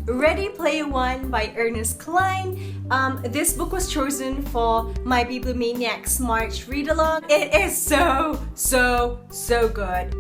Ready Player One by Ernest Cline. This book was chosen for my Bibliomaniacs March read-along. It is so good.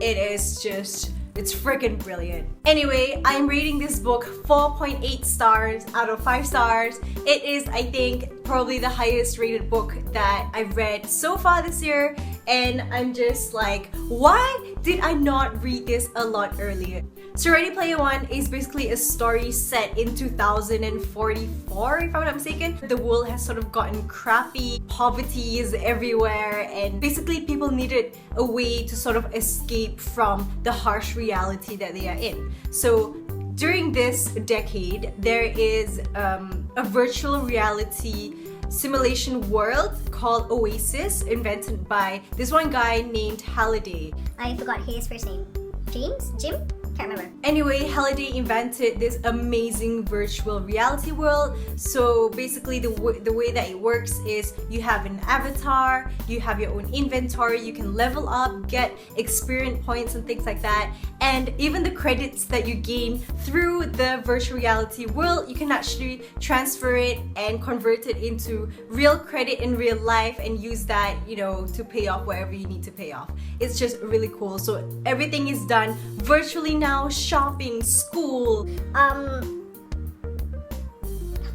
It's freaking brilliant. Anyway, I'm rating this book 4.8 stars out of 5 stars. It is, I think, probably the highest rated book that I've read so far this year. And I'm just like, why did I not read this a lot earlier? So Ready Player One is basically a story set in 2044, if I'm not mistaken. The world has sort of gotten crappy, poverty is everywhere, and basically people needed a way to sort of escape from the harsh reality that they are in. So during this decade, there is a virtual reality simulation world called Oasis, invented by this one guy named Halliday. I forgot his first name. Jim? Can't remember. Anyway, Halliday invented this amazing virtual reality world. So basically the way that it works is you have an avatar, you have your own inventory, you can level up, get experience points and things like that. And even the credits that you gain through the virtual reality world, you can actually transfer it and convert it into real credit in real life and use that, you know, to pay off whatever you need to pay off. It's just really cool. So everything is done virtually now, shopping, school,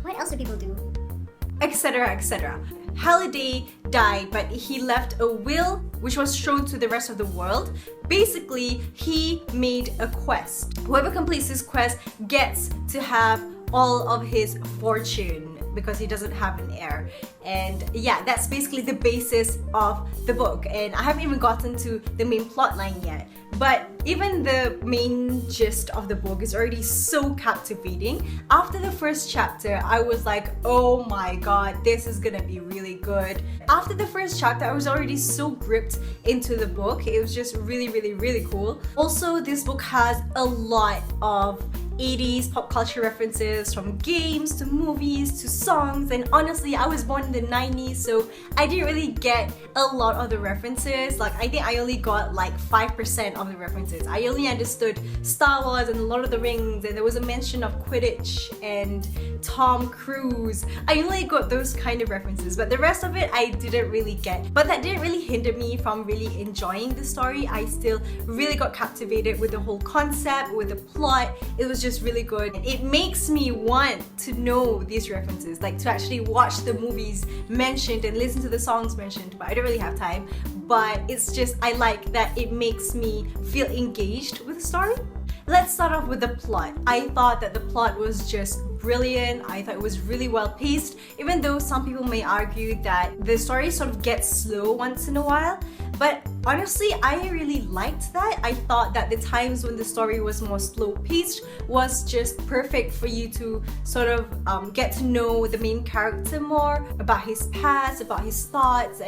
what else do people do? etc, etc. Halliday died, but he left a will which was shown to the rest of the world. Basically, he made a quest. Whoever completes this quest gets to have all of his fortune because he doesn't have an heir. And yeah, that's basically the basis of the book. And I haven't even gotten to the main plot line yet. But even the main gist of the book is already so captivating. After the first chapter, I was like, oh my god, this is gonna be really good. After the first chapter, I was already so gripped into the book. It was just really cool. Also, this book has a lot of 80s pop culture references, from games to movies to songs, and honestly I was born in the 90s, so I didn't really get a lot of the references. Like, I think I only got like 5% of the references. I only understood Star Wars and Lord of the Rings, and there was a mention of Quidditch and Tom Cruise. I only got those kind of references, but the rest of it I didn't really get. But that didn't really hinder me from really enjoying the story. I still really got captivated with the whole concept, with the plot. It was just really good. It makes me want to know these references, like to actually watch the movies mentioned and listen to the songs mentioned, but I don't really have time. But it's just, I like that it makes me feel engaged with the story. Let's start off with the plot. I thought that the plot was just brilliant. I thought it was really well paced, even though some people may argue that the story sort of gets slow once in a while. But honestly, I really liked that. I thought that the times when the story was more slow paced was just perfect for you to sort of get to know the main character more, about his past, about his thoughts,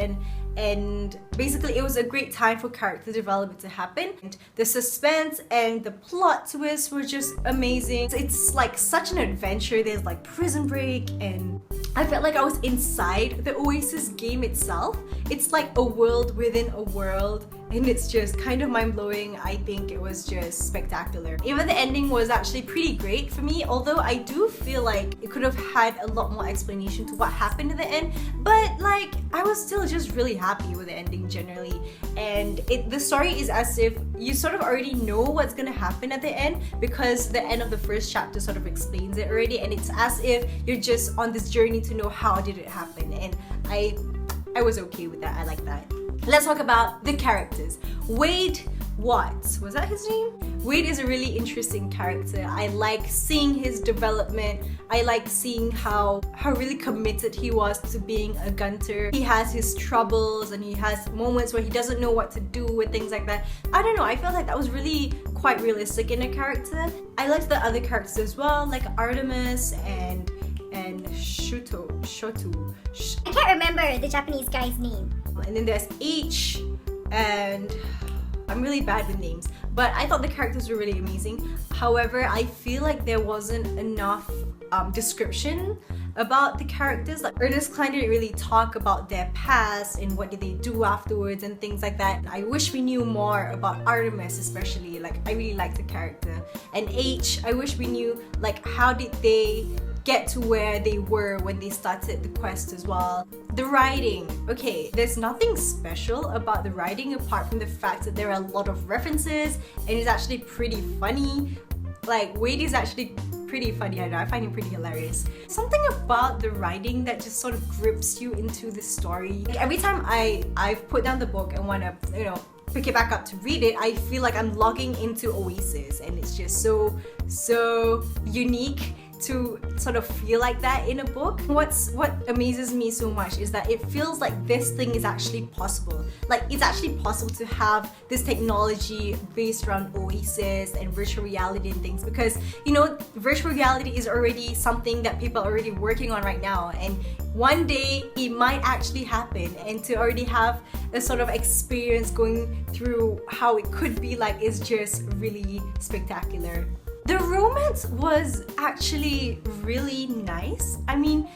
and basically it was a great time for character development to happen. And the suspense and the plot twists were just amazing. It's like such an adventure. There's like Prison Break, and I felt like I was inside the Oasis game itself. It's like a world within a world, and it's just kind of mind-blowing. I think it was just spectacular. Even the ending was actually pretty great for me, although I do feel like it could have had a lot more explanation to what happened at the end. But like, I was still just really happy with the ending generally. And the story is as if you sort of already know what's gonna happen at the end, because the end of the first chapter sort of explains it already, and it's as if you're just on this journey to know how did it happen. And I was okay with that. I like that. Let's talk about the characters. Wade Watts, was that his name? Wade is a really interesting character. I like seeing his development. I like seeing how really committed he was to being a gunter. He has his troubles and he has moments where he doesn't know what to do and things like that. I don't know, I felt like that was really quite realistic in a character. I liked the other characters as well, like Artemis and Shoto. I can't remember the Japanese guy's name. And then there's H, and I'm really bad with names, but I thought the characters were really amazing. However, I feel like there wasn't enough description about the characters. Like Ernest Cline didn't really talk about their past and what did they do afterwards and things like that. I wish we knew more about Artemis especially. Like I really liked the character. And H, I wish we knew like how did they get to where they were when they started the quest as well. The writing, okay, there's nothing special about the writing apart from the fact that there are a lot of references and it's actually pretty funny. Like Wade is actually pretty funny. I know, I find him pretty hilarious. Something about the writing that just sort of grips you into the story. Like, every time I've put down the book and want to, you know, pick it back up to read it, I feel like I'm logging into Oasis, and it's just so unique to sort of feel like that in a book. What amazes me so much is that it feels like this thing is actually possible. Like it's actually possible to have this technology based around Oasis and virtual reality and things, because you know virtual reality is already something that people are already working on right now, and one day it might actually happen, and to already have a sort of experience going through how it could be like is just really spectacular. The romance was actually really nice. I mean,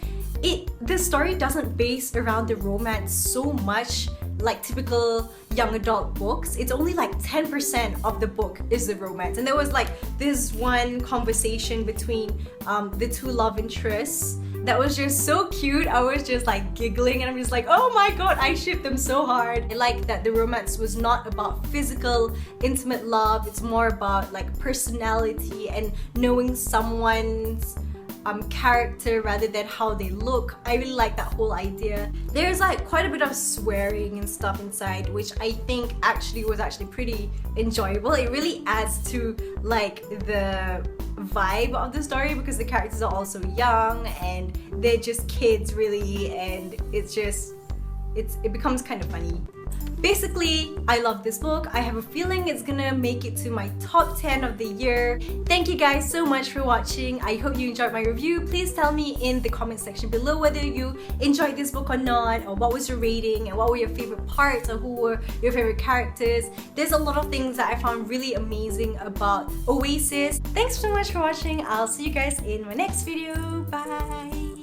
the story doesn't base around the romance so much like typical young adult books. It's only like 10% of the book is the romance. And there was like this one conversation between the two love interests that was just so cute. I was just like giggling and I'm just like, oh my god, I ship them so hard. I like that the romance was not about physical, intimate love. It's more about like personality and knowing someone's character rather than how they look. I really like that whole idea. There's like quite a bit of swearing and stuff inside, which I think was actually pretty enjoyable. It really adds to like the vibe of the story because the characters are also young and they're just kids really, and it becomes kind of funny. Basically, I love this book. I have a feeling it's gonna make it to my top 10 of the year. Thank you guys so much for watching. I hope you enjoyed my review. Please tell me in the comment section below whether you enjoyed this book or not, or what was your rating and what were your favorite parts, or who were your favorite characters. There's a lot of things that I found really amazing about Oasis. Thanks so much for watching. I'll see you guys in my next video. Bye!